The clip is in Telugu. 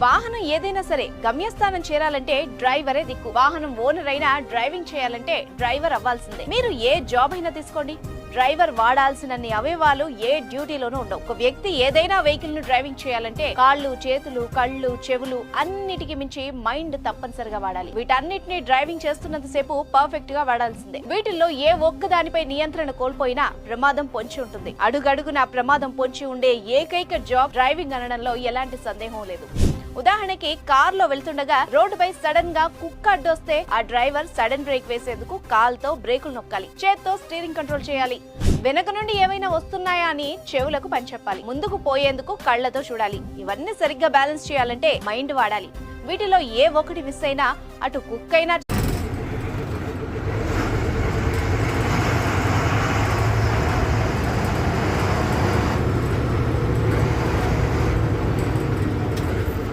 వాహనం ఏదైనా సరే గమ్యస్థానం చేరాలంటే డ్రైవరే దిక్కు. వాహనం ఓనర్ అయినా డ్రైవింగ్ చేయాలంటే డ్రైవర్ అవ్వాల్సిందే. మీరు ఏ జాబ్ అయినా తీసుకోండి, డ్రైవర్ వాడాల్సినన్ని అవయవాలు ఏ డ్యూటీలోనూ ఉండవు. ఒక వ్యక్తి ఏదైనా వెహికల్ ను డ్రైవింగ్ చేయాలంటే కాళ్ళు, చేతులు, కళ్ళు, చెవులు అన్నిటికి మించి మైండ్ తప్పనిసరిగా వాడాలి. వీటన్నిటిని డ్రైవింగ్ చేస్తున్నంత సేపు పర్ఫెక్ట్ గా వాడాల్సిందే. వీటిల్లో ఏ ఒక్క దానిపై నియంత్రణ కోల్పోయినా ప్రమాదం పొంచి ఉంటుంది. అడుగడుగునా ప్రమాదం పొంచి ఉండే ఏకైక జాబ్ డ్రైవింగ్ అనడంలో ఎలాంటి సందేహం లేదు. ఉదాహరణకి కార్ లో వెళ్తుండగా రోడ్డుపై సడన్ గా కుక్క అడ్డొస్తే ఆ డ్రైవర్ సడన్ బ్రేక్ వేసేందుకు కాల్తో బ్రేకులు నొక్కాలి, చేత్తో స్టీరింగ్ కంట్రోల్ చేయాలి. వెనక నుండి ఏమైనా వస్తున్నాయా అని చెవులకు పని చెప్పాలి. ముందుకు పోయేందుకు కళ్లతో చూడాలి. ఇవన్నీ సరిగ్గా బ్యాలెన్స్ చేయాలంటే మైండ్ వాడాలి. వీటిలో ఏ ఒక్కటి మిస్ అయినా అటు కుక్క అయినా